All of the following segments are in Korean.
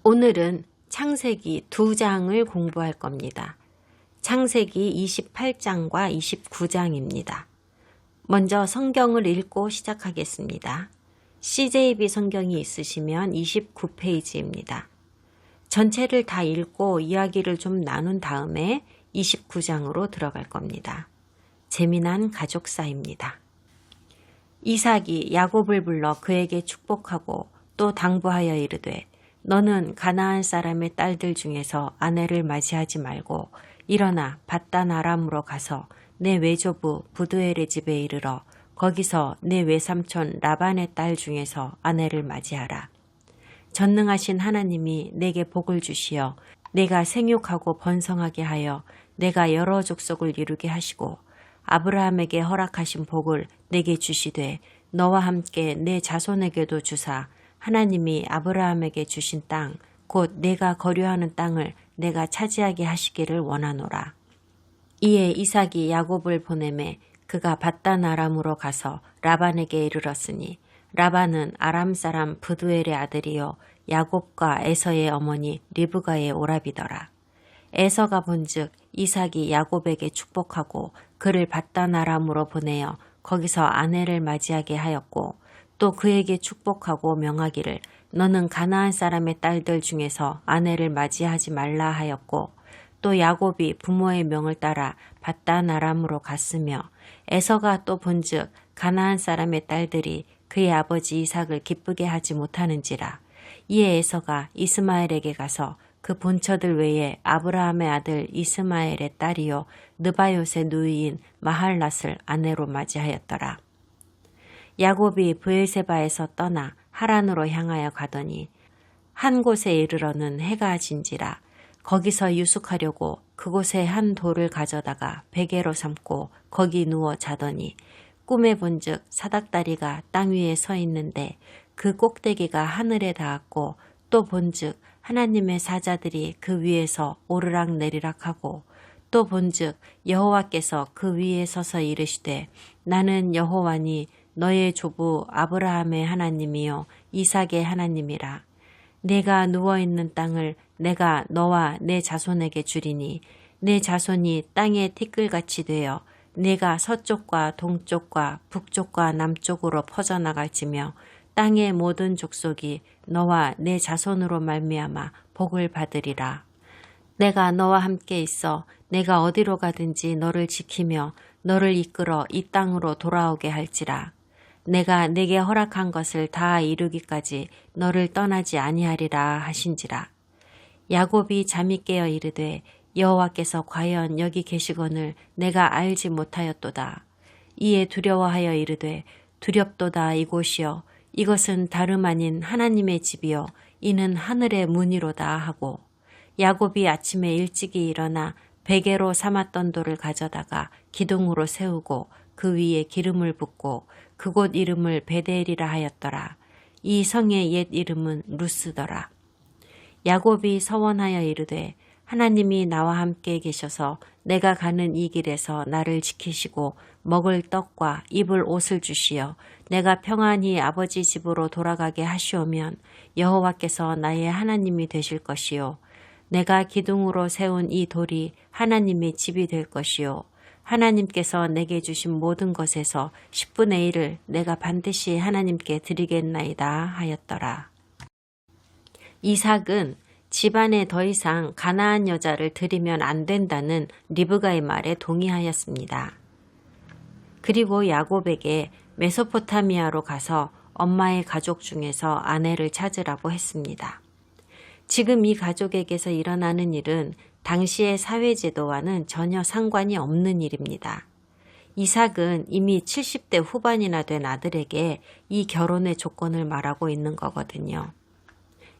오늘은 창세기 2장을 공부할 겁니다. 창세기 28장과 29장입니다. 먼저 성경을 읽고 시작하겠습니다. CJB 성경이 있으시면 29페이지입니다. 전체를 다 읽고 이야기를 좀 나눈 다음에 29장으로 들어갈 겁니다. 재미난 가족사입니다. 이삭이 야곱을 불러 그에게 축복하고 또 당부하여 이르되 너는 가나안 사람의 딸들 중에서 아내를 맞이하지 말고 일어나 밧단 아람으로 가서 내 외조부 부두엘의 집에 이르러 거기서 내 외삼촌 라반의 딸 중에서 아내를 맞이하라. 전능하신 하나님이 내게 복을 주시어 내가 생육하고 번성하게 하여 내가 여러 족속을 이루게 하시고 아브라함에게 허락하신 복을 내게 주시되 너와 함께 내 자손에게도 주사 하나님이 아브라함에게 주신 땅, 곧 내가 거류하는 땅을 내가 차지하게 하시기를 원하노라. 이에 이삭이 야곱을 보내매 그가 밧단 아람으로 가서 라반에게 이르렀으니 라반은 아람 사람 부두엘의 아들이요 야곱과 에서의 어머니 리브가의 오라비더라. 에서가 본즉 이삭이 야곱에게 축복하고 그를 밧단 아람으로 보내어 거기서 아내를 맞이하게 하였고 또 그에게 축복하고 명하기를 너는 가나안 사람의 딸들 중에서 아내를 맞이하지 말라 하였고 또 야곱이 부모의 명을 따라 밧단 아람으로 갔으며 에서가 또 본즉 가나안 사람의 딸들이 그의 아버지 이삭을 기쁘게 하지 못하는지라. 이에 에서가 이스마엘에게 가서 그 본처들 외에 아브라함의 아들 이스마엘의 딸이요 느바요의 누이인 마할랏을 아내로 맞이하였더라. 야곱이 브엘세바에서 떠나 하란으로 향하여 가더니 한 곳에 이르러는 해가 진지라. 거기서 유숙하려고 그곳에 한 돌을 가져다가 베개로 삼고 거기 누워 자더니 꿈에 본즉 사닥다리가 땅 위에 서 있는데 그 꼭대기가 하늘에 닿았고 또 본즉 하나님의 사자들이 그 위에서 오르락 내리락 하고 또 본즉 여호와께서 그 위에 서서 이르시되 나는 여호와니 너의 조부 아브라함의 하나님이요 이삭의 하나님이라. 내가 누워있는 땅을 내가 너와 내 자손에게 주리니 내 자손이 땅의 티끌같이 되어 내가 서쪽과 동쪽과 북쪽과 남쪽으로 퍼져나갈지며 땅의 모든 족속이 너와 내 자손으로 말미암아 복을 받으리라. 내가 너와 함께 있어 내가 어디로 가든지 너를 지키며 너를 이끌어 이 땅으로 돌아오게 할지라. 내가 내게 허락한 것을 다 이루기까지 너를 떠나지 아니하리라 하신지라. 야곱이 잠이 깨어 이르되 여호와께서 과연 여기 계시거늘 내가 알지 못하였도다. 이에 두려워하여 이르되 두렵도다 이곳이여 이것은 다름 아닌 하나님의 집이요 이는 하늘의 문이로다 하고 야곱이 아침에 일찍이 일어나 베개로 삼았던 돌을 가져다가 기둥으로 세우고 그 위에 기름을 붓고 그곳 이름을 베델이라 하였더라. 이 성의 옛 이름은 루스더라. 야곱이 서원하여 이르되 하나님이 나와 함께 계셔서 내가 가는 이 길에서 나를 지키시고 먹을 떡과 입을 옷을 주시어 내가 평안히 아버지 집으로 돌아가게 하시오면 여호와께서 나의 하나님이 되실 것이요 내가 기둥으로 세운 이 돌이 하나님의 집이 될 것이요 하나님께서 내게 주신 모든 것에서 10분의 1을 내가 반드시 하나님께 드리겠나이다 하였더라. 이삭은 집안에 더 이상 가나안 여자를 들이면 안 된다는 리브가의 말에 동의하였습니다. 그리고 야곱에게 메소포타미아로 가서 엄마의 가족 중에서 아내를 찾으라고 했습니다. 지금 이 가족에게서 일어나는 일은 당시의 사회제도와는 전혀 상관이 없는 일입니다. 이삭은 이미 70대 후반이나 된 아들에게 이 결혼의 조건을 말하고 있는 거거든요.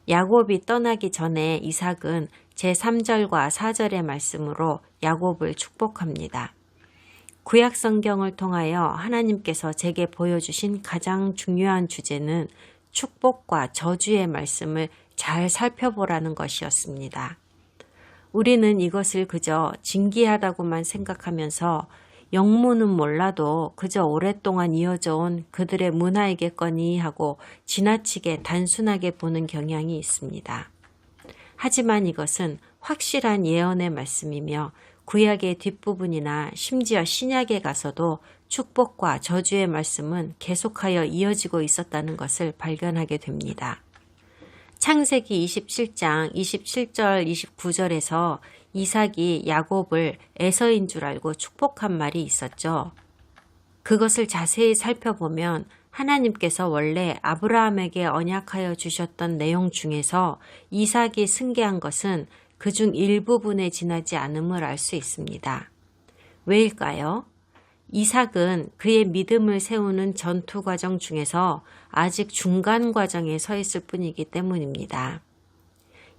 야곱이 떠나기 전에 이삭은 제3절과 4절의 말씀으로 야곱을 축복합니다. 구약 성경을 통하여 하나님께서 제게 보여주신 가장 중요한 주제는 축복과 저주의 말씀을 잘 살펴보라는 것이었습니다. 우리는 이것을 그저 진기하다고만 생각하면서 영문은 몰라도 그저 오랫동안 이어져 온 그들의 문화이겠거니 하고 지나치게 단순하게 보는 경향이 있습니다. 하지만 이것은 확실한 예언의 말씀이며 구약의 뒷부분이나 심지어 신약에 가서도 축복과 저주의 말씀은 계속하여 이어지고 있었다는 것을 발견하게 됩니다. 창세기 27장 27절 29절에서 이삭이 야곱을 에서인 줄 알고 축복한 말이 있었죠. 그것을 자세히 살펴보면 하나님께서 원래 아브라함에게 언약하여 주셨던 내용 중에서 이삭이 승계한 것은 그중 일부분에 지나지 않음을 알 수 있습니다. 왜일까요? 이삭은 그의 믿음을 세우는 전투 과정 중에서 아직 중간 과정에 서 있을 뿐이기 때문입니다.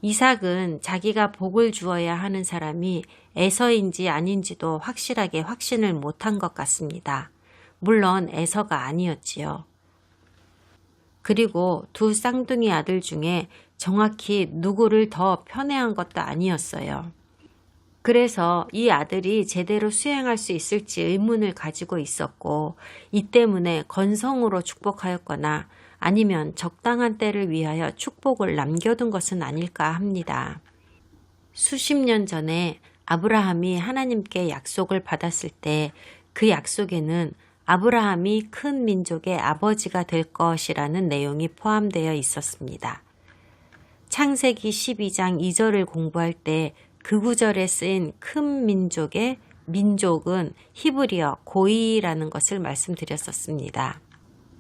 이삭은 자기가 복을 주어야 하는 사람이 에서인지 아닌지도 확실하게 확신을 못한 것 같습니다. 물론 에서가 아니었지요. 그리고 두 쌍둥이 아들 중에 정확히 누구를 더 편애한 것도 아니었어요. 그래서 이 아들이 제대로 수행할 수 있을지 의문을 가지고 있었고 이 때문에 건성으로 축복하였거나 아니면 적당한 때를 위하여 축복을 남겨둔 것은 아닐까 합니다. 수십 년 전에 아브라함이 하나님께 약속을 받았을 때 그 약속에는 아브라함이 큰 민족의 아버지가 될 것이라는 내용이 포함되어 있었습니다. 창세기 12장 2절을 공부할 때 그 구절에 쓰인 큰 민족의 민족은 히브리어 고이라는 것을 말씀드렸었습니다.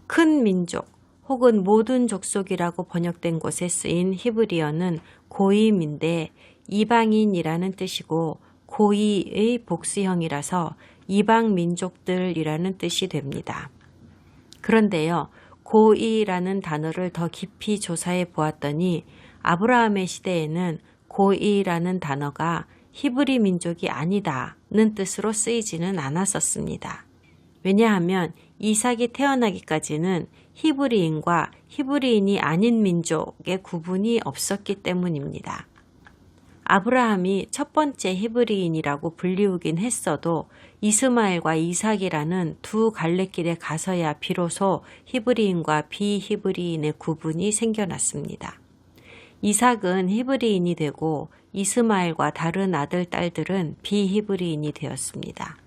큰 민족 혹은 모든 족속이라고 번역된 곳에 쓰인 히브리어는 고임인데 이방인이라는 뜻이고 고이의 복수형이라서 이방 민족들이라는 뜻이 됩니다. 그런데요, 고이라는 단어를 더 깊이 조사해 보았더니 아브라함의 시대에는 고이라는 단어가 히브리 민족이 아니다는 뜻으로 쓰이지는 않았었습니다. 왜냐하면 이삭이 태어나기까지는 히브리인과 히브리인이 아닌 민족의 구분이 없었기 때문입니다. 아브라함이 첫 번째 히브리인이라고 불리우긴 했어도 이스마엘과 이삭이라는 두 갈래길에 가서야 비로소 히브리인과 비히브리인의 구분이 생겨났습니다. 이삭은 히브리인이 되고 이스마엘과 다른 아들, 딸들은 비히브리인이 되었습니다.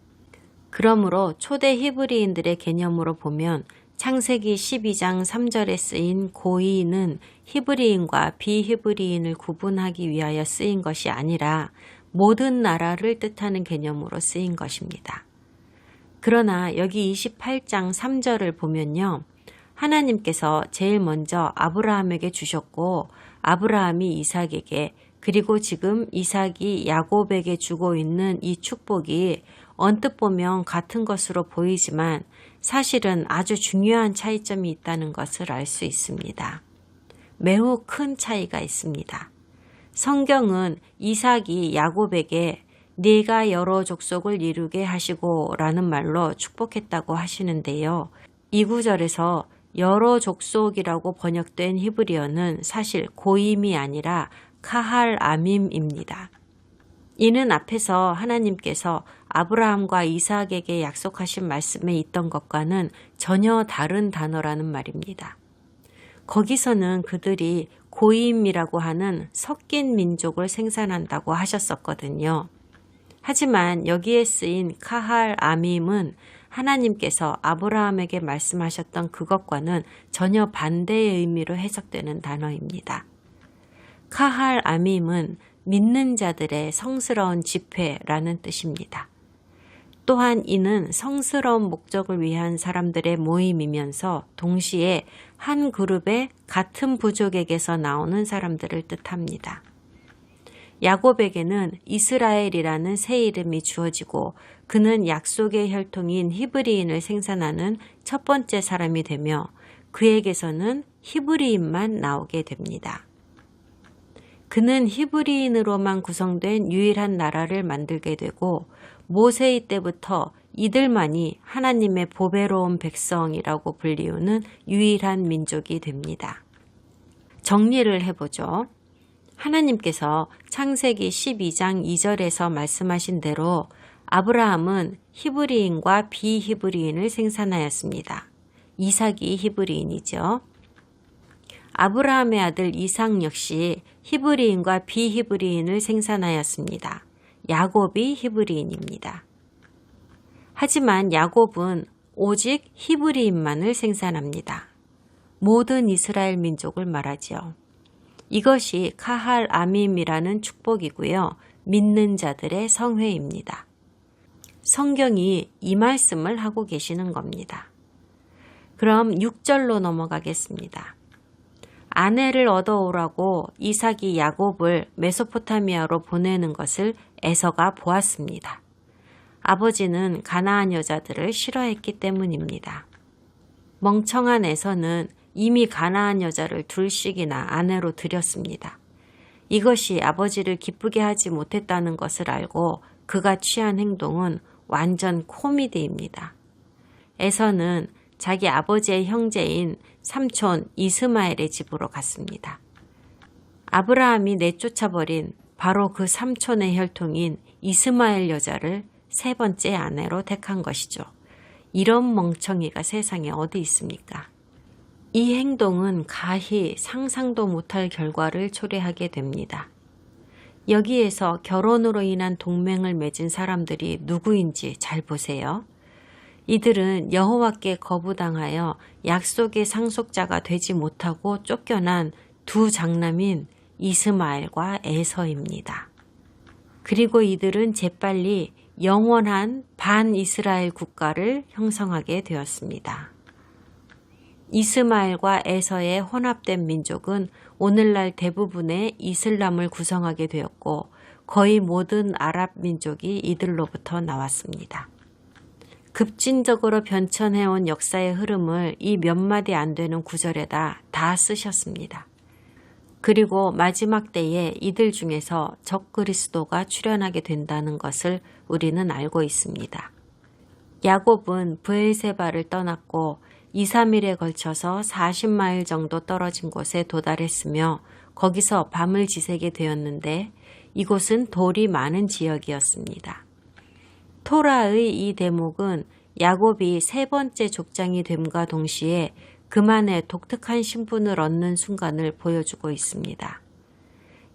그러므로 초대 히브리인들의 개념으로 보면 창세기 12장 3절에 쓰인 고이는 히브리인과 비히브리인을 구분하기 위하여 쓰인 것이 아니라 모든 나라를 뜻하는 개념으로 쓰인 것입니다. 그러나 여기 28장 3절을 보면요. 하나님께서 제일 먼저 아브라함에게 주셨고 아브라함이 이삭에게 그리고 지금 이삭이 야곱에게 주고 있는 이 축복이 언뜻 보면 같은 것으로 보이지만 사실은 아주 중요한 차이점이 있다는 것을 알 수 있습니다. 매우 큰 차이가 있습니다. 성경은 이삭이 야곱에게 네가 여러 족속을 이루게 하시고 라는 말로 축복했다고 하시는데요. 이 구절에서 여러 족속이라고 번역된 히브리어는 사실 고임이 아니라 카할 아밈입니다. 이는 앞에서 하나님께서 아브라함과 이삭에게 약속하신 말씀에 있던 것과는 전혀 다른 단어라는 말입니다. 거기서는 그들이 고임이라고 하는 섞인 민족을 생산한다고 하셨었거든요. 하지만 여기에 쓰인 카할 아밈은 하나님께서 아브라함에게 말씀하셨던 그것과는 전혀 반대의 의미로 해석되는 단어입니다. 카할 아밈은 믿는 자들의 성스러운 집회라는 뜻입니다. 또한 이는 성스러운 목적을 위한 사람들의 모임이면서 동시에 한 그룹의 같은 부족에게서 나오는 사람들을 뜻합니다. 야곱에게는 이스라엘이라는 새 이름이 주어지고 그는 약속의 혈통인 히브리인을 생산하는 첫 번째 사람이 되며 그에게서는 히브리인만 나오게 됩니다. 그는 히브리인으로만 구성된 유일한 나라를 만들게 되고 모세의 때부터 이들만이 하나님의 보배로운 백성이라고 불리우는 유일한 민족이 됩니다. 정리를 해보죠. 하나님께서 창세기 12장 2절에서 말씀하신 대로 아브라함은 히브리인과 비히브리인을 생산하였습니다. 이삭이 히브리인이죠. 아브라함의 아들 이삭 역시 히브리인과 비히브리인을 생산하였습니다. 야곱이 히브리인입니다. 하지만 야곱은 오직 히브리인만을 생산합니다. 모든 이스라엘 민족을 말하지요. 이것이 카할 아밈이라는 축복이고요. 믿는 자들의 성회입니다. 성경이 이 말씀을 하고 계시는 겁니다. 그럼 6절로 넘어가겠습니다. 아내를 얻어오라고 이삭이 야곱을 메소포타미아로 보내는 것을 에서가 보았습니다. 아버지는 가나안 여자들을 싫어했기 때문입니다. 멍청한 에서는 이미 가나안 여자를 둘씩이나 아내로 들였습니다. 이것이 아버지를 기쁘게 하지 못했다는 것을 알고 그가 취한 행동은 완전 코미디입니다. 에서는 자기 아버지의 형제인 삼촌 이스마엘의 집으로 갔습니다. 아브라함이 내쫓아버린 바로 그 삼촌의 혈통인 이스마엘 여자를 세 번째 아내로 택한 것이죠. 이런 멍청이가 세상에 어디 있습니까? 이 행동은 가히 상상도 못할 결과를 초래하게 됩니다. 여기에서 결혼으로 인한 동맹을 맺은 사람들이 누구인지 잘 보세요. 이들은 여호와께 거부당하여 약속의 상속자가 되지 못하고 쫓겨난 두 장남인 이스마엘과 에서입니다. 그리고 이들은 재빨리 영원한 반이스라엘 국가를 형성하게 되었습니다. 이스마엘과 에서의 혼합된 민족은 오늘날 대부분의 이슬람을 구성하게 되었고 거의 모든 아랍 민족이 이들로부터 나왔습니다. 급진적으로 변천해온 역사의 흐름을 이 몇 마디 안 되는 구절에다 다 쓰셨습니다. 그리고 마지막 때에 이들 중에서 적그리스도가 출현하게 된다는 것을 우리는 알고 있습니다. 야곱은 브엘세바를 떠났고 2, 3일에 걸쳐서 40마일 정도 떨어진 곳에 도달했으며 거기서 밤을 지새게 되었는데 이곳은 돌이 많은 지역이었습니다. 토라의 이 대목은 야곱이 세 번째 족장이 됨과 동시에 그만의 독특한 신분을 얻는 순간을 보여주고 있습니다.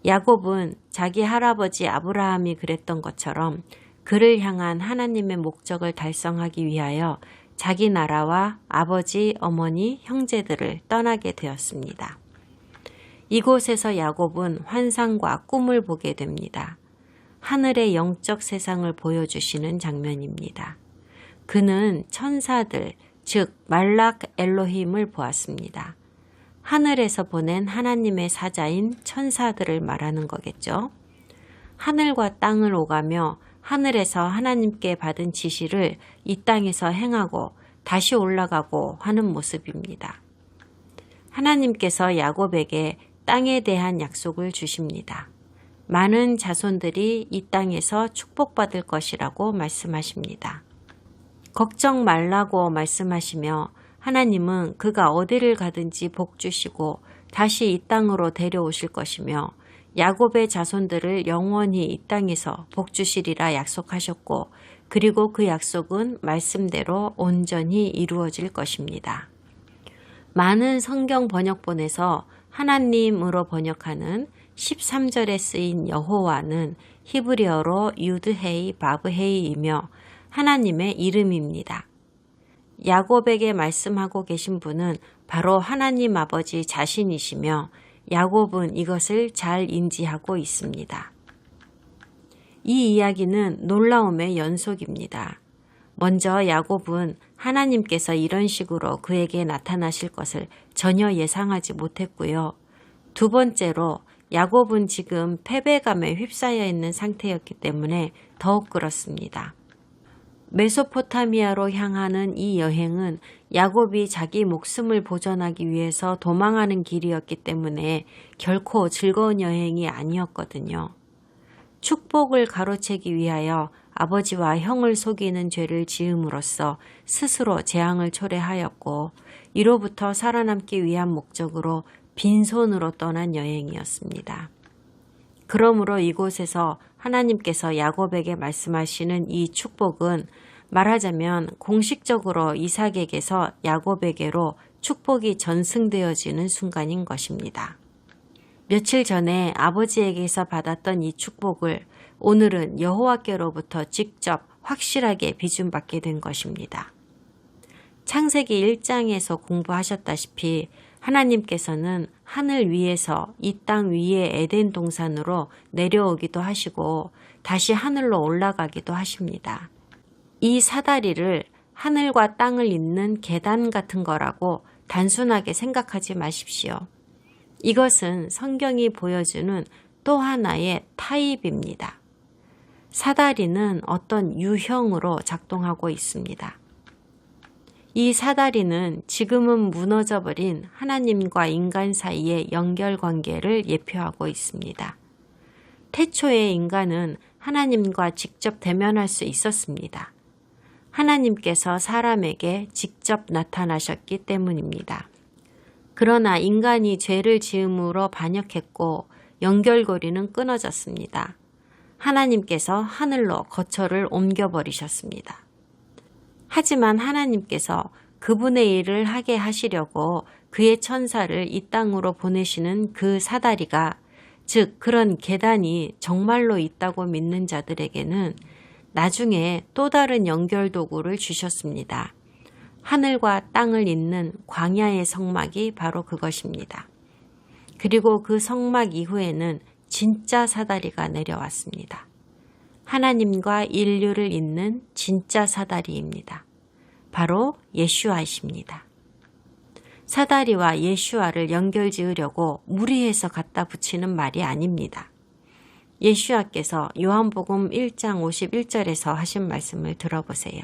야곱은 자기 할아버지 아브라함이 그랬던 것처럼 그를 향한 하나님의 목적을 달성하기 위하여 자기 나라와 아버지, 어머니, 형제들을 떠나게 되었습니다. 이곳에서 야곱은 환상과 꿈을 보게 됩니다. 하늘의 영적 세상을 보여주시는 장면입니다. 그는 천사들, 즉 말락 엘로힘을 보았습니다. 하늘에서 보낸 하나님의 사자인 천사들을 말하는 거겠죠. 하늘과 땅을 오가며 하늘에서 하나님께 받은 지시를 이 땅에서 행하고 다시 올라가고 하는 모습입니다. 하나님께서 야곱에게 땅에 대한 약속을 주십니다. 많은 자손들이 이 땅에서 축복받을 것이라고 말씀하십니다. 걱정 말라고 말씀하시며 하나님은 그가 어디를 가든지 복 주시고 다시 이 땅으로 데려오실 것이며 야곱의 자손들을 영원히 이 땅에서 복 주시리라 약속하셨고 그리고 그 약속은 말씀대로 온전히 이루어질 것입니다. 많은 성경 번역본에서 하나님으로 번역하는 13절에 쓰인 여호와는 히브리어로 유드헤이 바브헤이이며 하나님의 이름입니다. 야곱에게 말씀하고 계신 분은 바로 하나님 아버지 자신이시며 야곱은 이것을 잘 인지하고 있습니다. 이 이야기는 놀라움의 연속입니다. 먼저 야곱은 하나님께서 이런 식으로 그에게 나타나실 것을 전혀 예상하지 못했고요. 두 번째로 야곱은 지금 패배감에 휩싸여 있는 상태였기 때문에 더욱 그렇습니다. 메소포타미아로 향하는 이 여행은 야곱이 자기 목숨을 보존하기 위해서 도망하는 길이었기 때문에 결코 즐거운 여행이 아니었거든요. 축복을 가로채기 위하여 아버지와 형을 속이는 죄를 지음으로써 스스로 재앙을 초래하였고 이로부터 살아남기 위한 목적으로 빈손으로 떠난 여행이었습니다. 그러므로 이곳에서 하나님께서 야곱에게 말씀하시는 이 축복은 말하자면 공식적으로 이삭에게서 야곱에게로 축복이 전승되어지는 순간인 것입니다. 며칠 전에 아버지에게서 받았던 이 축복을 오늘은 여호와께로부터 직접 확실하게 비준받게 된 것입니다. 창세기 1장에서 공부하셨다시피 하나님께서는 하늘 위에서 이 땅 위의 에덴 동산으로 내려오기도 하시고 다시 하늘로 올라가기도 하십니다. 이 사다리를 하늘과 땅을 잇는 계단 같은 거라고 단순하게 생각하지 마십시오. 이것은 성경이 보여주는 또 하나의 타입입니다. 사다리는 어떤 유형으로 작동하고 있습니다. 이 사다리는 지금은 무너져버린 하나님과 인간 사이의 연결관계를 예표하고 있습니다. 태초의 인간은 하나님과 직접 대면할 수 있었습니다. 하나님께서 사람에게 직접 나타나셨기 때문입니다. 그러나 인간이 죄를 지음으로 반역했고 연결고리는 끊어졌습니다. 하나님께서 하늘로 거처를 옮겨버리셨습니다. 하지만 하나님께서 그분의 일을 하게 하시려고 그의 천사를 이 땅으로 보내시는 그 사다리가, 즉 그런 계단이 정말로 있다고 믿는 자들에게는 나중에 또 다른 연결 도구를 주셨습니다. 하늘과 땅을 잇는 광야의 성막이 바로 그것입니다. 그리고 그 성막 이후에는 진짜 사다리가 내려왔습니다. 하나님과 인류를 잇는 진짜 사다리입니다. 바로 예슈아이십니다. 사다리와 예슈아를 연결지으려고 무리해서 갖다 붙이는 말이 아닙니다. 예슈아께서 요한복음 1장 51절에서 하신 말씀을 들어보세요.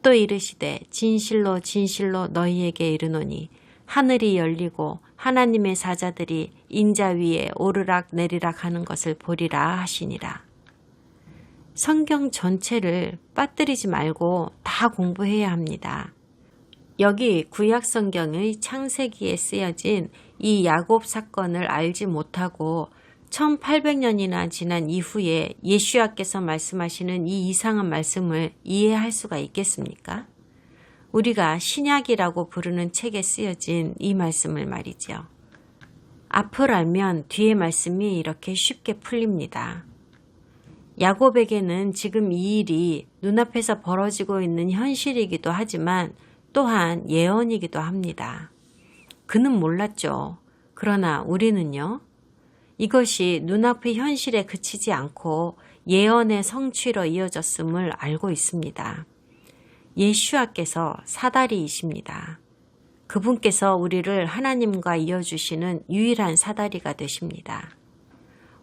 또 이르시되 진실로 진실로 너희에게 이르노니 하늘이 열리고 하나님의 사자들이 인자 위에 오르락 내리락 하는 것을 보리라 하시니라. 성경 전체를 빠뜨리지 말고 다 공부해야 합니다. 여기 구약 성경의 창세기에 쓰여진 이 야곱 사건을 알지 못하고 1800년이나 지난 이후에 예수야께서 말씀하시는 이 이상한 말씀을 이해할 수가 있겠습니까? 우리가 신약이라고 부르는 책에 쓰여진 이 말씀을 말이죠. 앞을 알면 뒤의 말씀이 이렇게 쉽게 풀립니다. 야곱에게는 지금 이 일이 눈앞에서 벌어지고 있는 현실이기도 하지만 또한 예언이기도 합니다. 그는 몰랐죠. 그러나 우리는요. 이것이 눈앞의 현실에 그치지 않고 예언의 성취로 이어졌음을 알고 있습니다. 예수아께서 사다리이십니다. 그분께서 우리를 하나님과 이어주시는 유일한 사다리가 되십니다.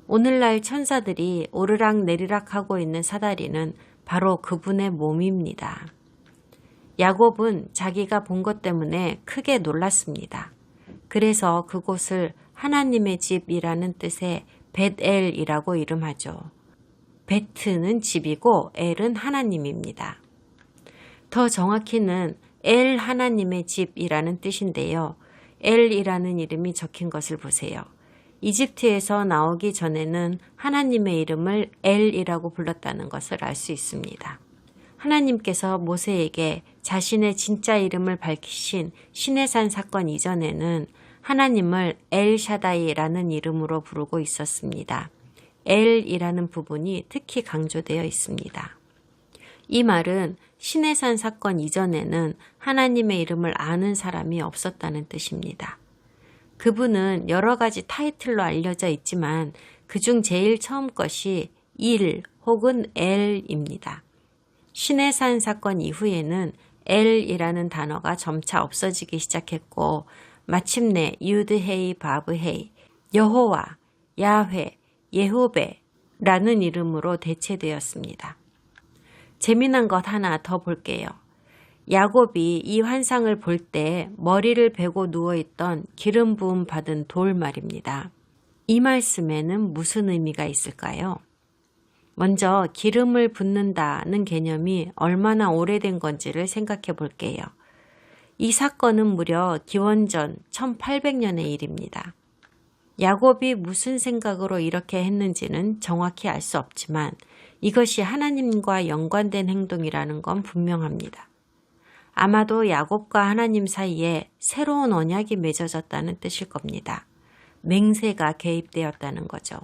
오늘날 천사들이 오르락 내리락 하고 있는 사다리는 바로 그분의 몸입니다. 야곱은 자기가 본 것 때문에 크게 놀랐습니다. 그래서 그곳을 하나님의 집이라는 뜻의 벳엘이라고 이름하죠. 베트는 집이고 엘은 하나님입니다. 더 정확히는 엘 하나님의 집이라는 뜻인데요. 엘이라는 이름이 적힌 것을 보세요. 이집트에서 나오기 전에는 하나님의 이름을 엘이라고 불렀다는 것을 알 수 있습니다. 하나님께서 모세에게 자신의 진짜 이름을 밝히신 시내산 사건 이전에는 하나님을 엘샤다이라는 이름으로 부르고 있었습니다. 엘이라는 부분이 특히 강조되어 있습니다. 이 말은 시내산 사건 이전에는 하나님의 이름을 아는 사람이 없었다는 뜻입니다. 그분은 여러 가지 타이틀로 알려져 있지만 그중 제일 처음 것이 일 혹은 엘입니다. 시내산 사건 이후에는 엘이라는 단어가 점차 없어지기 시작했고 마침내 유드헤이 바브헤이, 여호와, 야훼, 예후베라는 이름으로 대체되었습니다. 재미난 것 하나 더 볼게요. 야곱이 이 환상을 볼 때 머리를 베고 누워있던 기름 부음 받은 돌 말입니다. 이 말씀에는 무슨 의미가 있을까요? 먼저 기름을 붓는다는 개념이 얼마나 오래된 건지를 생각해 볼게요. 이 사건은 무려 기원전 1800년의 일입니다. 야곱이 무슨 생각으로 이렇게 했는지는 정확히 알 수 없지만 이것이 하나님과 연관된 행동이라는 건 분명합니다. 아마도 야곱과 하나님 사이에 새로운 언약이 맺어졌다는 뜻일 겁니다. 맹세가 개입되었다는 거죠.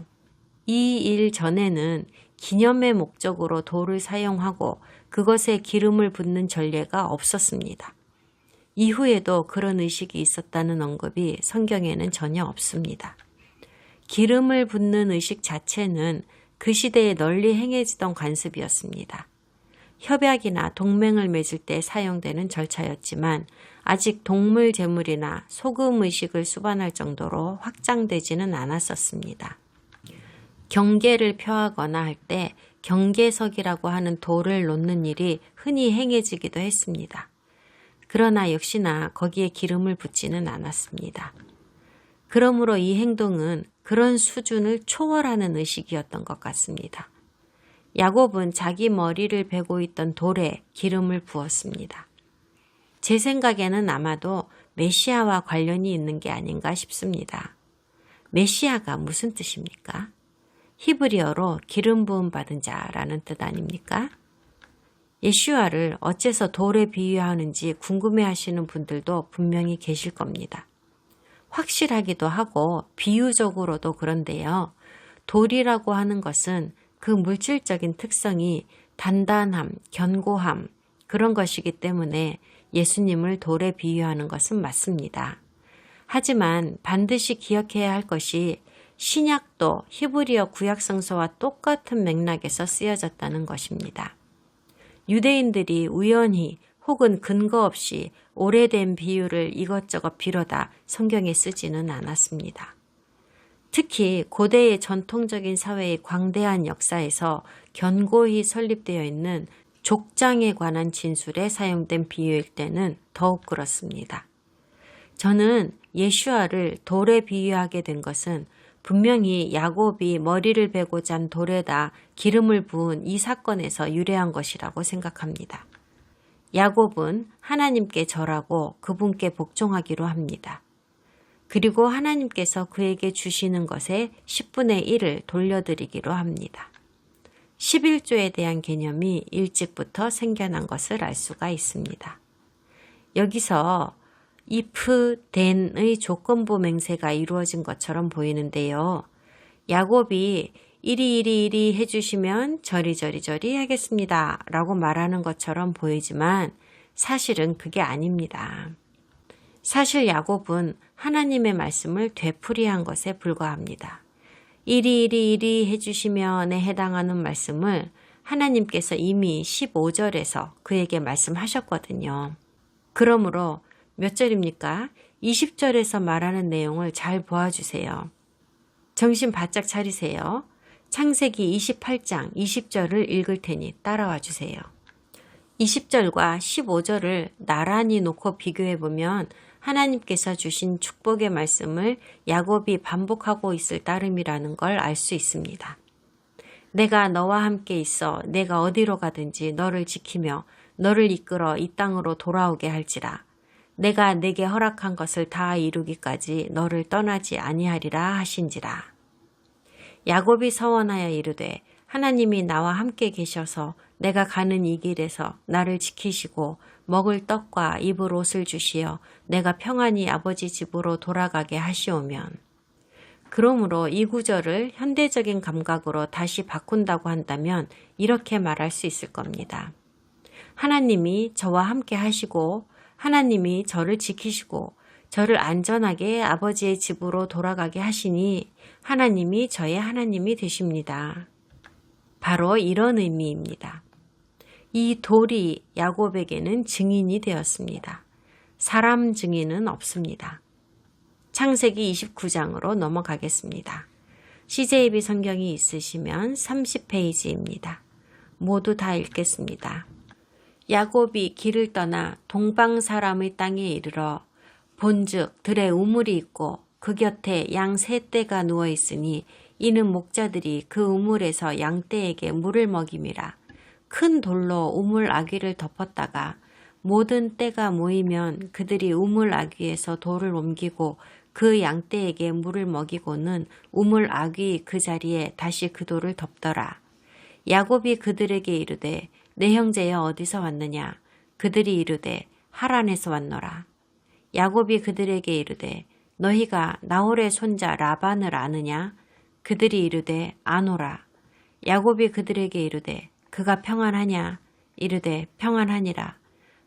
이 일 전에는 기념의 목적으로 돌을 사용하고 그것에 기름을 붓는 전례가 없었습니다. 이후에도 그런 의식이 있었다는 언급이 성경에는 전혀 없습니다. 기름을 붓는 의식 자체는 그 시대에 널리 행해지던 관습이었습니다. 협약이나 동맹을 맺을 때 사용되는 절차였지만 아직 동물 제물이나 소금 의식을 수반할 정도로 확장되지는 않았었습니다. 경계를 표하거나 할 때 경계석이라고 하는 돌을 놓는 일이 흔히 행해지기도 했습니다. 그러나 역시나 거기에 기름을 붓지는 않았습니다. 그러므로 이 행동은 그런 수준을 초월하는 의식이었던 것 같습니다. 야곱은 자기 머리를 베고 있던 돌에 기름을 부었습니다. 제 생각에는 아마도 메시아와 관련이 있는 게 아닌가 싶습니다. 메시아가 무슨 뜻입니까? 히브리어로 기름 부음 받은 자라는 뜻 아닙니까? 예슈아를 어째서 돌에 비유하는지 궁금해하시는 분들도 분명히 계실 겁니다. 확실하기도 하고 비유적으로도 그런데요. 돌이라고 하는 것은 그 물질적인 특성이 단단함, 견고함 그런 것이기 때문에 예수님을 돌에 비유하는 것은 맞습니다. 하지만 반드시 기억해야 할 것이 신약도 히브리어 구약성서와 똑같은 맥락에서 쓰여졌다는 것입니다. 유대인들이 우연히 혹은 근거 없이 오래된 비유를 이것저것 빌어다 성경에 쓰지는 않았습니다. 특히 고대의 전통적인 사회의 광대한 역사에서 견고히 설립되어 있는 족장에 관한 진술에 사용된 비유일 때는 더욱 그렇습니다. 저는 예슈아를 돌에 비유하게 된 것은 분명히 야곱이 머리를 베고 잔 돌에다 기름을 부은 이 사건에서 유래한 것이라고 생각합니다. 야곱은 하나님께 절하고 그분께 복종하기로 합니다. 그리고 하나님께서 그에게 주시는 것의 10분의 1을 돌려드리기로 합니다. 11조에 대한 개념이 일찍부터 생겨난 것을 알 수가 있습니다. 여기서 if, then의 조건부 맹세가 이루어진 것처럼 보이는데요. 야곱이 이리 해주시면 저리 하겠습니다 라고 말하는 것처럼 보이지만 사실은 그게 아닙니다. 사실 야곱은 하나님의 말씀을 되풀이한 것에 불과합니다. 이리 해주시면에 해당하는 말씀을 하나님께서 이미 15절에서 그에게 말씀하셨거든요. 그러므로 몇 절입니까? 20절에서 말하는 내용을 잘 보아주세요. 정신 바짝 차리세요. 창세기 28장 20절을 읽을 테니 따라와 주세요. 20절과 15절을 나란히 놓고 비교해보면 하나님께서 주신 축복의 말씀을 야곱이 반복하고 있을 따름이라는 걸 알 수 있습니다. 내가 너와 함께 있어 내가 어디로 가든지 너를 지키며 너를 이끌어 이 땅으로 돌아오게 할지라. 내가 내게 허락한 것을 다 이루기까지 너를 떠나지 아니하리라 하신지라. 야곱이 서원하여 이르되 하나님이 나와 함께 계셔서 내가 가는 이 길에서 나를 지키시고 먹을 떡과 입을 옷을 주시어 내가 평안히 아버지 집으로 돌아가게 하시오면. 그러므로 이 구절을 현대적인 감각으로 다시 바꾼다고 한다면 이렇게 말할 수 있을 겁니다. 하나님이 저와 함께 하시고 하나님이 저를 지키시고 저를 안전하게 아버지의 집으로 돌아가게 하시니 하나님이 저의 하나님이 되십니다. 바로 이런 의미입니다. 이 돌이 야곱에게는 증인이 되었습니다. 사람 증인은 없습니다. 창세기 29장으로 넘어가겠습니다. CJB 성경이 있으시면 30페이지입니다. 모두 다 읽겠습니다. 야곱이 길을 떠나 동방 사람의 땅에 이르러 본즉 들에 우물이 있고 그 곁에 양 세 떼가 누워 있으니 이는 목자들이 그 우물에서 양 떼에게 물을 먹임이라. 큰 돌로 우물 아귀를 덮었다가 모든 떼가 모이면 그들이 우물 아귀에서 돌을 옮기고 그 양 떼에게 물을 먹이고는 우물 아귀 그 자리에 다시 그 돌을 덮더라. 야곱이 그들에게 이르되 내 형제여 어디서 왔느냐? 그들이 이르되 하란에서 왔노라. 야곱이 그들에게 이르되 너희가 나홀의 손자 라반을 아느냐? 그들이 이르되 아노라. 야곱이 그들에게 이르되 그가 평안하냐? 이르되 평안하니라.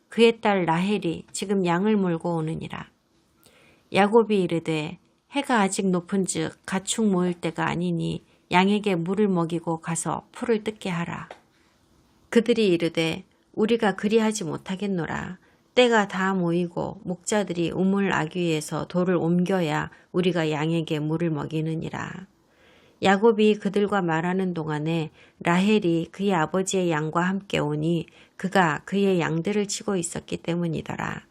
그의 딸 라헬이 지금 양을 몰고 오느니라. 야곱이 이르되 해가 아직 높은즉 가축 모일 때가 아니니 양에게 물을 먹이고 가서 풀을 뜯게 하라. 그들이 이르되 우리가 그리하지 못하겠노라. 때가 다 모이고 목자들이 우물 아귀에서 돌을 옮겨야 우리가 양에게 물을 먹이느니라. 야곱이 그들과 말하는 동안에 라헬이 그의 아버지의 양과 함께 오니 그가 그의 양들을 치고 있었기 때문이더라.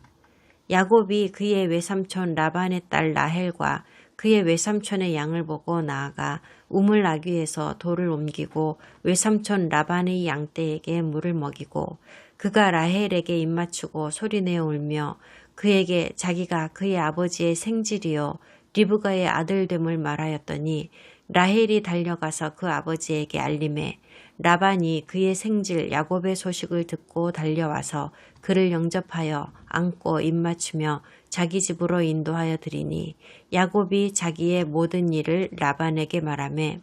야곱이 그의 외삼촌 라반의 딸 라헬과 그의 외삼촌의 양을 보고 나아가 우물 아귀에서 돌을 옮기고 외삼촌 라반의 양떼에게 물을 먹이고 그가 라헬에게 입맞추고 소리내어 울며 그에게 자기가 그의 아버지의 생질이요 리브가의 아들됨을 말하였더니 라헬이 달려가서 그 아버지에게 알림해 라반이 그의 생질 야곱의 소식을 듣고 달려와서 그를 영접하여 안고 입맞추며 자기 집으로 인도하여 드리니 야곱이 자기의 모든 일을 라반에게 말하매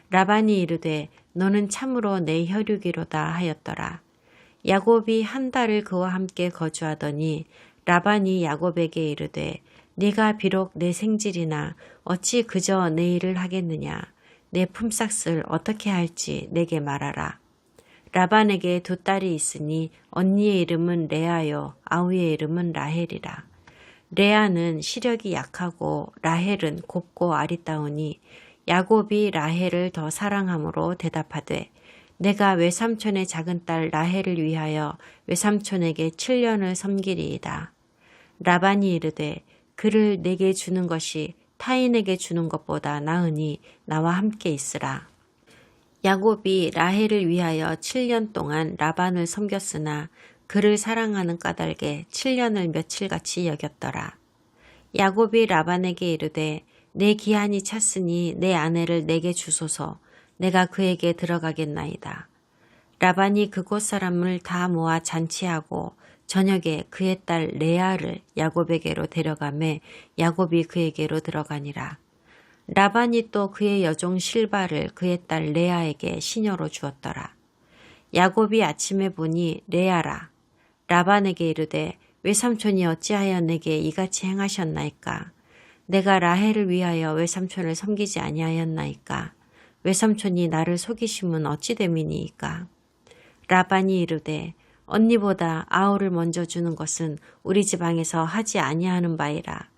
라반이 이르되 너는 참으로 내 혈육이로다 하였더라. 야곱이 한 달을 그와 함께 거주하더니 라반이 야곱에게 이르되 네가 비록 내 생질이나 어찌 그저 내 일을 하겠느냐. 내 품삯을 어떻게 할지 내게 말하라. 라반에게 두 딸이 있으니 언니의 이름은 레아요 아우의 이름은 라헬이라. 레아는 시력이 약하고 라헬은 곱고 아리따우니 야곱이 라헬을 더 사랑함으로 대답하되 내가 외삼촌의 작은 딸 라헬을 위하여 외삼촌에게 7년을 섬기리이다. 라반이 이르되 그를 내게 주는 것이 타인에게 주는 것보다 나으니 나와 함께 있으라. 야곱이 라헬을 위하여 7년 동안 라반을 섬겼으나 그를 사랑하는 까닭에 7년을 며칠같이 여겼더라. 야곱이 라반에게 이르되 내 기한이 찼으니 내 아내를 내게 주소서. 내가 그에게 들어가겠나이다. 라반이 그곳 사람을 다 모아 잔치하고 저녁에 그의 딸 레아를 야곱에게로 데려가매 야곱이 그에게로 들어가니라. 라반이 또 그의 여종 실바를 그의 딸 레아에게 시녀로 주었더라. 야곱이 아침에 보니 레아라. 라반에게 이르되 외삼촌이 어찌하여 내게 이같이 행하셨나이까. 내가 라헬을 위하여 외삼촌을 섬기지 아니하였나이까. 외삼촌이 나를 속이심은 어찌 됨이니이까. 라반이 이르되 언니보다 아우를 먼저 주는 것은 우리 지방에서 하지 아니하는 바이라.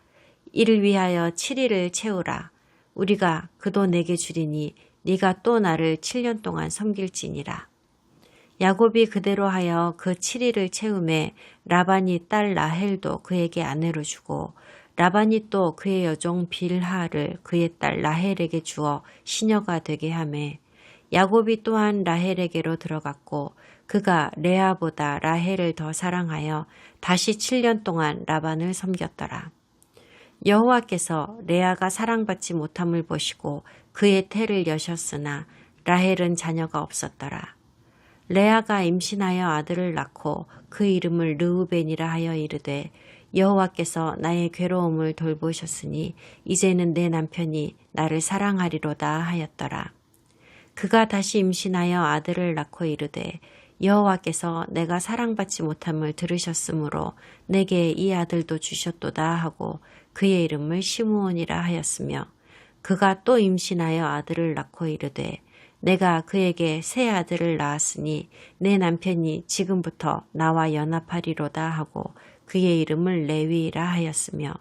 이를 위하여 7일을 채우라. 우리가 그도 내게 주리니 네가 또 나를 7년 동안 섬길지니라. 야곱이 그대로 하여 그 7일을 채우매 라반이 딸 라헬도 그에게 아내로 주고 라반이 또 그의 여종 빌하를 그의 딸 라헬에게 주어 시녀가 되게 하매 야곱이 또한 라헬에게로 들어갔고 그가 레아보다 라헬을 더 사랑하여 다시 7년 동안 라반을 섬겼더라. 여호와께서 레아가 사랑받지 못함을 보시고 그의 태를 여셨으나 라헬은 자녀가 없었더라. 레아가 임신하여 아들을 낳고 그 이름을 르우벤이라 하여 이르되 여호와께서 나의 괴로움을 돌보셨으니 이제는 내 남편이 나를 사랑하리로다 하였더라. 그가 다시 임신하여 아들을 낳고 이르되 여호와께서 내가 사랑받지 못함을 들으셨으므로 내게 이 아들도 주셨도다 하고 그의 이름을 시므온이라 하였으며 그가 또 임신하여 아들을 낳고 이르되 내가 그에게 새 아들을 낳았으니 내 남편이 지금부터 나와 연합하리로다 하고 그의 이름을 레위라 하였으며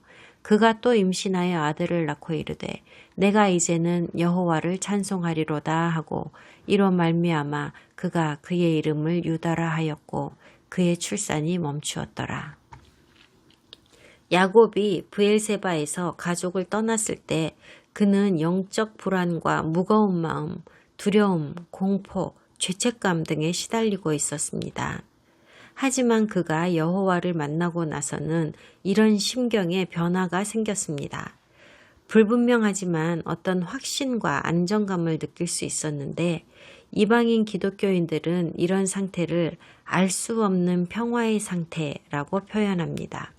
그가 또 임신하여 아들을 낳고 이르되 내가 이제는 여호와를 찬송하리로다 하고 이로 말미암아 그가 그의 이름을 유다라 하였고 그의 출산이 멈추었더라. 야곱이 브엘세바에서 가족을 떠났을 때 그는 영적 불안과 무거운 마음, 두려움, 공포, 죄책감 등에 시달리고 있었습니다. 하지만 그가 여호와를 만나고 나서는 이런 심경에 변화가 생겼습니다. 불분명하지만 어떤 확신과 안정감을 느낄 수 있었는데 이방인 기독교인들은 이런 상태를 알 수 없는 평화의 상태라고 표현합니다.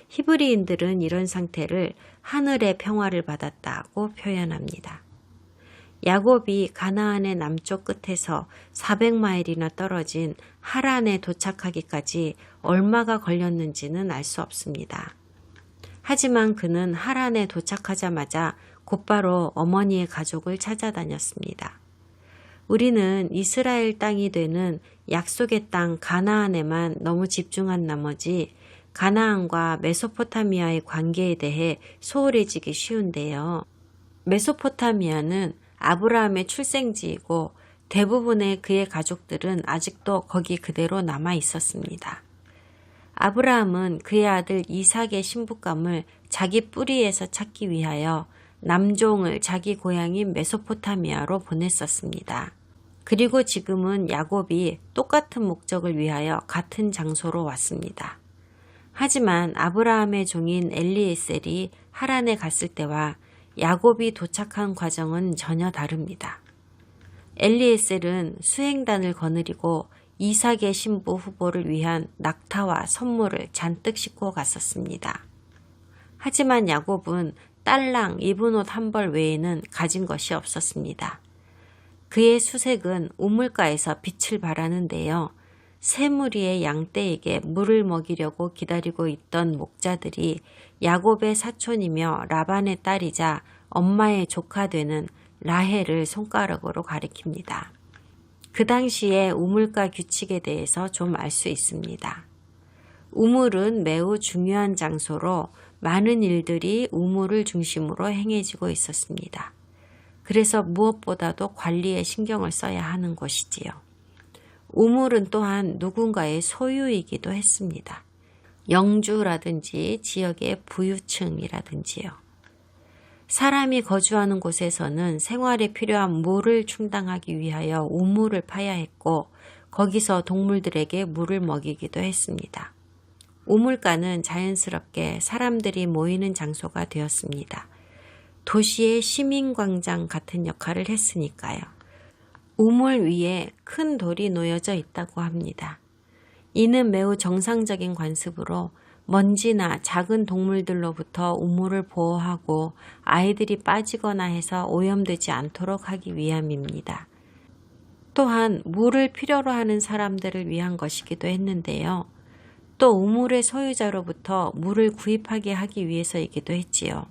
히브리인들은 이런 상태를 하늘의 평화를 받았다고 표현합니다. 야곱이 가나안의 남쪽 끝에서 400마일이나 떨어진 하란에 도착하기까지 얼마가 걸렸는지는 알 수 없습니다. 하지만 그는 하란에 도착하자마자 곧바로 어머니의 가족을 찾아다녔습니다. 우리는 이스라엘 땅이 되는 약속의 땅 가나안에만 너무 집중한 나머지 가나안과 메소포타미아의 관계에 대해 소홀해지기 쉬운데요. 메소포타미아는 아브라함의 출생지이고 대부분의 그의 가족들은 아직도 거기 그대로 남아 있었습니다. 아브라함은 그의 아들 이삭의 신부감을 자기 뿌리에서 찾기 위하여 남종을 자기 고향인 메소포타미아로 보냈었습니다. 그리고 지금은 야곱이 똑같은 목적을 위하여 같은 장소로 왔습니다. 하지만 아브라함의 종인 엘리에셀이 하란에 갔을 때와 야곱이 도착한 과정은 전혀 다릅니다. 엘리에셀은 수행단을 거느리고 이삭의 신부 후보를 위한 낙타와 선물을 잔뜩 싣고 갔었습니다. 하지만 야곱은 딸랑 입은 옷 한 벌 외에는 가진 것이 없었습니다. 그의 수색은 우물가에서 빛을 발하는데요. 새 무리의 양떼에게 물을 먹이려고 기다리고 있던 목자들이 야곱의 사촌이며 라반의 딸이자 엄마의 조카 되는 라헬을 손가락으로 가리킵니다. 그 당시의 우물가 규칙에 대해서 좀 알 수 있습니다. 우물은 매우 중요한 장소로 많은 일들이 우물을 중심으로 행해지고 있었습니다. 그래서 무엇보다도 관리에 신경을 써야 하는 곳이지요. 우물은 또한 누군가의 소유이기도 했습니다. 영주라든지 지역의 부유층이라든지요. 사람이 거주하는 곳에서는 생활에 필요한 물을 충당하기 위하여 우물을 파야 했고 거기서 동물들에게 물을 먹이기도 했습니다. 우물가는 자연스럽게 사람들이 모이는 장소가 되었습니다. 도시의 시민광장 같은 역할을 했으니까요. 우물 위에 큰 돌이 놓여져 있다고 합니다. 이는 매우 정상적인 관습으로 먼지나 작은 동물들로부터 우물을 보호하고 아이들이 빠지거나 해서 오염되지 않도록 하기 위함입니다. 또한 물을 필요로 하는 사람들을 위한 것이기도 했는데요. 또 우물의 소유자로부터 물을 구입하게 하기 위해서이기도 했지요.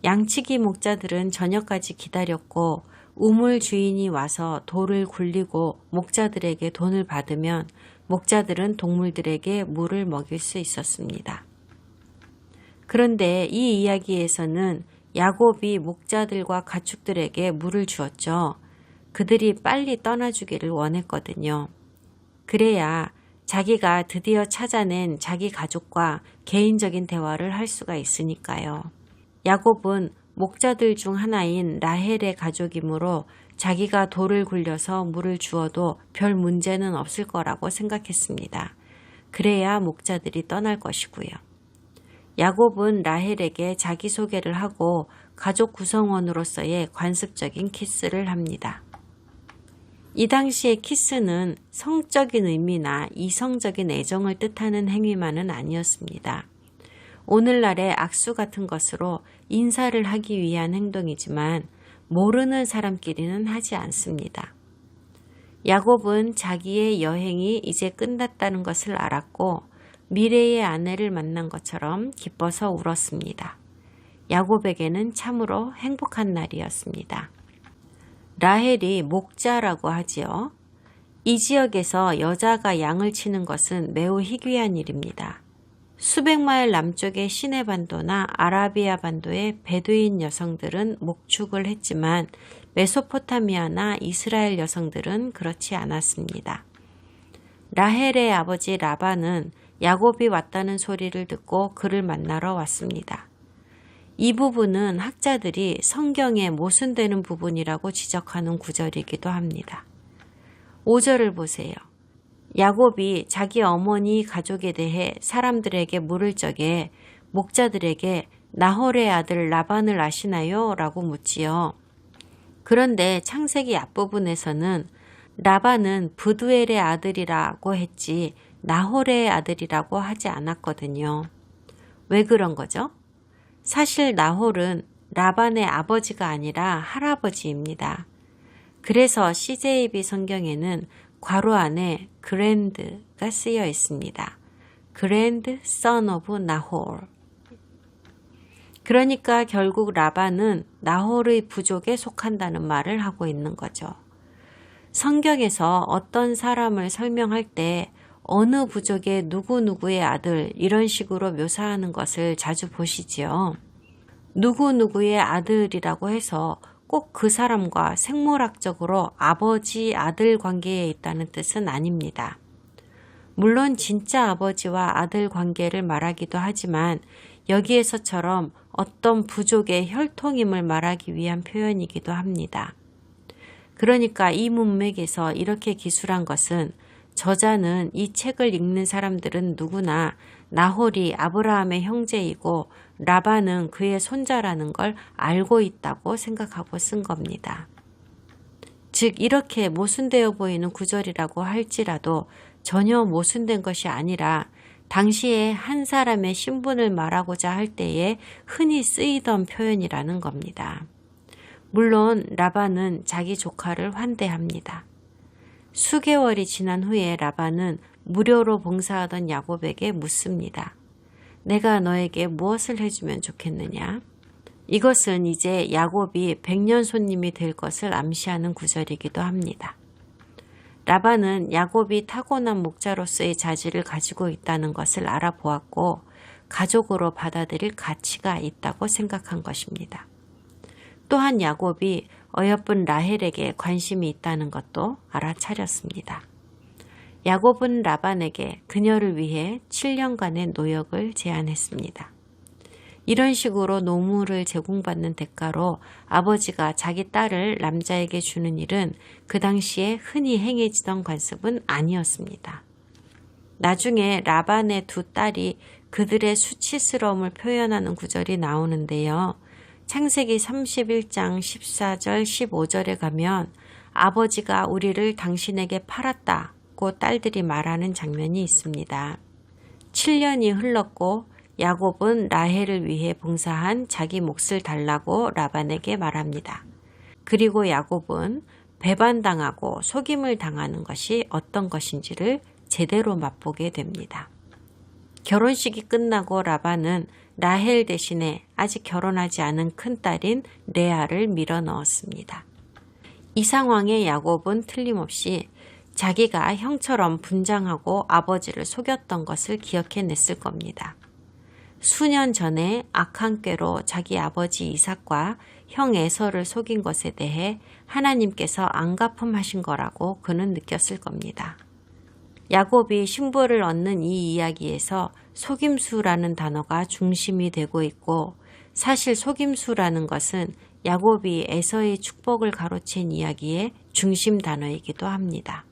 양치기 목자들은 저녁까지 기다렸고 우물 주인이 와서 돌을 굴리고 목자들에게 돈을 받으면 목자들은 동물들에게 물을 먹일 수 있었습니다. 그런데 이 이야기에서는 야곱이 목자들과 가축들에게 물을 주었죠. 그들이 빨리 떠나주기를 원했거든요. 그래야 자기가 드디어 찾아낸 자기 가족과 개인적인 대화를 할 수가 있으니까요. 야곱은 목자들 중 하나인 라헬의 가족이므로 자기가 돌을 굴려서 물을 주어도 별 문제는 없을 거라고 생각했습니다. 그래야 목자들이 떠날 것이고요. 야곱은 라헬에게 자기소개를 하고 가족 구성원으로서의 관습적인 키스를 합니다. 이 당시의 키스는 성적인 의미나 이성적인 애정을 뜻하는 행위만은 아니었습니다. 오늘날의 악수 같은 것으로 인사를 하기 위한 행동이지만 모르는 사람끼리는 하지 않습니다. 야곱은 자기의 여행이 이제 끝났다는 것을 알았고 미래의 아내를 만난 것처럼 기뻐서 울었습니다. 야곱에게는 참으로 행복한 날이었습니다. 라헬이 목자라고 하지요. 이 지역에서 여자가 양을 치는 것은 매우 희귀한 일입니다. 수백 마일 남쪽의 시내 반도나 아라비아 반도의 베두인 여성들은 목축을 했지만 메소포타미아나 이스라엘 여성들은 그렇지 않았습니다. 라헬의 아버지 라반은 야곱이 왔다는 소리를 듣고 그를 만나러 왔습니다. 이 부분은 학자들이 성경에 모순되는 부분이라고 지적하는 구절이기도 합니다. 5절을 보세요. 야곱이 자기 어머니 가족에 대해 사람들에게 물을 적에 목자들에게 나홀의 아들 라반을 아시나요? 라고 묻지요. 그런데 창세기 앞부분에서는 라반은 브두엘의 아들이라고 했지 나홀의 아들이라고 하지 않았거든요. 왜 그런 거죠? 사실 나홀은 라반의 아버지가 아니라 할아버지입니다. 그래서 CJB 성경에는 괄호 안에 grand가 쓰여 있습니다. grand son of Nahor. 그러니까 결국 라반은 나홀의 부족에 속한다는 말을 하고 있는 거죠. 성경에서 어떤 사람을 설명할 때 어느 부족의 누구누구의 아들 이런 식으로 묘사하는 것을 자주 보시지요. 누구누구의 아들이라고 해서 꼭 그 사람과 생물학적으로 아버지 아들 관계에 있다는 뜻은 아닙니다. 물론 진짜 아버지와 아들 관계를 말하기도 하지만 여기에서처럼 어떤 부족의 혈통임을 말하기 위한 표현이기도 합니다. 그러니까 이 문맥에서 이렇게 기술한 것은 저자는 이 책을 읽는 사람들은 누구나 나홀이 아브라함의 형제이고 라반은 그의 손자라는 걸 알고 있다고 생각하고 쓴 겁니다. 즉 이렇게 모순되어 보이는 구절이라고 할지라도 전혀 모순된 것이 아니라 당시에 한 사람의 신분을 말하고자 할 때에 흔히 쓰이던 표현이라는 겁니다. 물론 라반은 자기 조카를 환대합니다. 수개월이 지난 후에 라반은 무료로 봉사하던 야곱에게 묻습니다. 내가 너에게 무엇을 해주면 좋겠느냐? 이것은 이제 야곱이 100년 손님이 될 것을 암시하는 구절이기도 합니다. 라반은 야곱이 타고난 목자로서의 자질을 가지고 있다는 것을 알아보았고 가족으로 받아들일 가치가 있다고 생각한 것입니다. 또한 야곱이 어여쁜 라헬에게 관심이 있다는 것도 알아차렸습니다. 야곱은 라반에게 그녀를 위해 7년간의 노역을 제안했습니다. 이런 식으로 노무를 제공받는 대가로 아버지가 자기 딸을 남자에게 주는 일은 그 당시에 흔히 행해지던 관습은 아니었습니다. 나중에 라반의 두 딸이 그들의 수치스러움을 표현하는 구절이 나오는데요. 창세기 31장 14절 15절에 가면 아버지가 우리를 당신에게 팔았다고 딸들이 말하는 장면이 있습니다. 7년이 흘렀고 야곱은 라헬을 위해 봉사한 자기 몫을 달라고 라반에게 말합니다. 그리고 야곱은 배반당하고 속임을 당하는 것이 어떤 것인지를 제대로 맛보게 됩니다. 결혼식이 끝나고 라반은 라헬 대신에 아직 결혼하지 않은 큰딸인 레아를 밀어 넣었습니다. 이 상황에 야곱은 틀림없이 자기가 형처럼 분장하고 아버지를 속였던 것을 기억해냈을 겁니다. 수년 전에 악한 꾀로 자기 아버지 이삭과 형 에서를 속인 것에 대해 하나님께서 안갚음하신 거라고 그는 느꼈을 겁니다. 야곱이 신부를 얻는 이 이야기에서 속임수라는 단어가 중심이 되고 있고 사실 속임수라는 것은 야곱이 에서의 축복을 가로챈 이야기의 중심 단어이기도 합니다.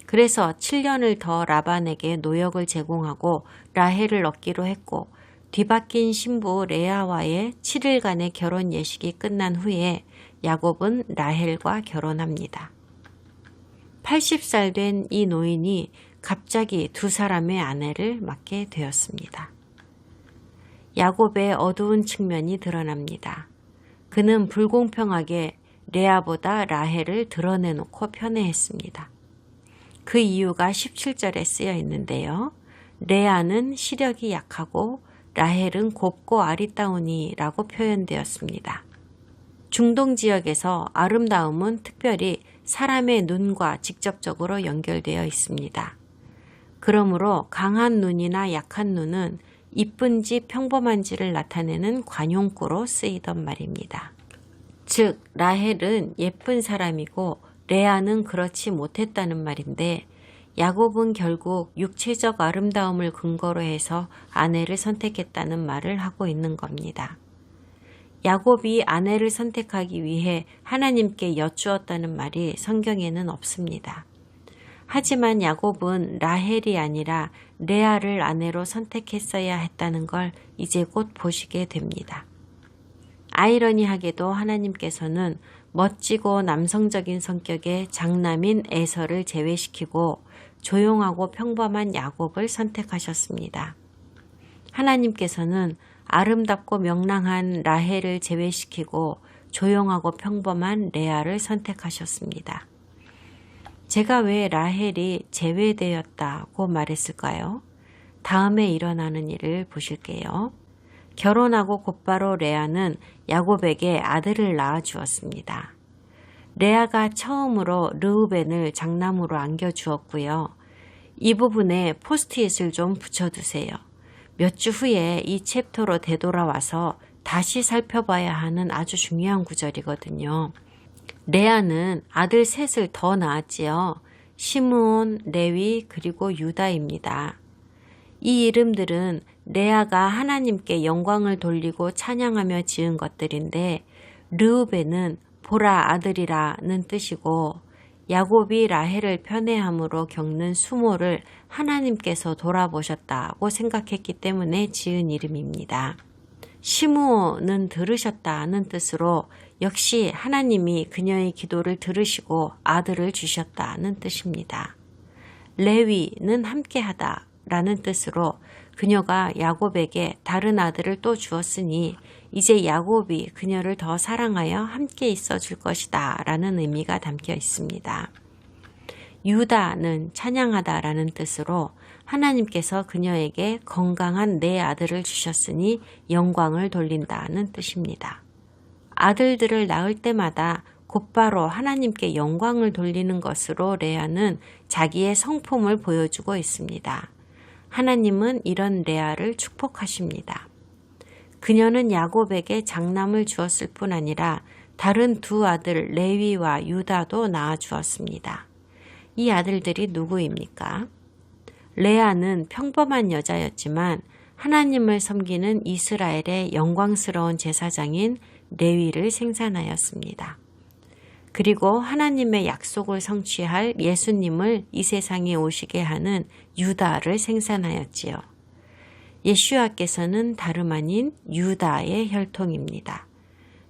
그래서 7년을 더 라반에게 노역을 제공하고 라헬을 얻기로 했고 뒤바뀐 신부 레아와의 7일간의 결혼 예식이 끝난 후에 야곱은 라헬과 결혼합니다. 80살 된 이 노인이 갑자기 두 사람의 아내를 맡게 되었습니다. 야곱의 어두운 측면이 드러납니다. 그는 불공평하게 레아보다 라헬을 드러내놓고 편애했습니다. 그 이유가 17절에 쓰여 있는데요. 레아는 시력이 약하고 라헬은 곱고 아리따우니라고 표현되었습니다. 중동 지역에서 아름다움은 특별히 사람의 눈과 직접적으로 연결되어 있습니다. 그러므로 강한 눈이나 약한 눈은 이쁜지 평범한지를 나타내는 관용구로 쓰이던 말입니다. 즉 라헬은 예쁜 사람이고 레아는 그렇지 못했다는 말인데 야곱은 결국 육체적 아름다움을 근거로 해서 아내를 선택했다는 말을 하고 있는 겁니다. 야곱이 아내를 선택하기 위해 하나님께 여쭈었다는 말이 성경에는 없습니다. 하지만 야곱은 라헬이 아니라 레아를 아내로 선택했어야 했다는 걸 이제 곧 보시게 됩니다. 아이러니하게도 하나님께서는 멋지고 남성적인 성격의 장남인 에서를 제외시키고 조용하고 평범한 야곱을 선택하셨습니다. 하나님께서는 아름답고 명랑한 라헬을 제외시키고 조용하고 평범한 레아를 선택하셨습니다. 제가 왜 라헬이 제외되었다고 말했을까요? 다음에 일어나는 일을 보실게요. 결혼하고 곧바로 레아는 야곱에게 아들을 낳아 주었습니다. 레아가 처음으로 르우벤을 장남으로 안겨주었고요. 이 부분에 포스트잇을 좀 붙여두세요. 몇 주 후에 이 챕터로 되돌아와서 다시 살펴봐야 하는 아주 중요한 구절이거든요. 레아는 아들 셋을 더 낳았지요. 시므온, 레위, 그리고 유다입니다. 이 이름들은 레아가 하나님께 영광을 돌리고 찬양하며 지은 것들인데 르우벤은 보라 아들이라는 뜻이고 야곱이 라헬을 편애함으로 겪는 수모를 하나님께서 돌아보셨다고 생각했기 때문에 지은 이름입니다. 시므온은 들으셨다는 뜻으로 역시 하나님이 그녀의 기도를 들으시고 아들을 주셨다는 뜻입니다. 레위는 함께하다라는 뜻으로 그녀가 야곱에게 다른 아들을 또 주었으니 이제 야곱이 그녀를 더 사랑하여 함께 있어 줄 것이다 라는 의미가 담겨 있습니다. 유다는 찬양하다라는 뜻으로 하나님께서 그녀에게 건강한 네 아들을 주셨으니 영광을 돌린다는 뜻입니다. 아들들을 낳을 때마다 곧바로 하나님께 영광을 돌리는 것으로 레아는 자기의 성품을 보여주고 있습니다. 하나님은 이런 레아를 축복하십니다. 그녀는 야곱에게 장남을 주었을 뿐 아니라 다른 두 아들 레위와 유다도 낳아 주었습니다. 이 아들들이 누구입니까? 레아는 평범한 여자였지만 하나님을 섬기는 이스라엘의 영광스러운 제사장인 레위를 생산하였습니다. 그리고 하나님의 약속을 성취할 예수님을 이 세상에 오시게 하는 유다를 생산하였지요. 예수와께서는 다름 아닌 유다의 혈통입니다.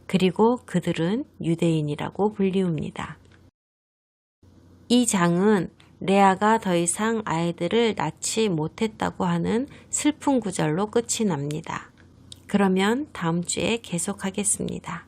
그리고 그들은 유대인이라고 불리웁니다. 이 장은 레아가 더 이상 아이들을 낳지 못했다고 하는 슬픈 구절로 끝이 납니다. 그러면 다음 주에 계속하겠습니다.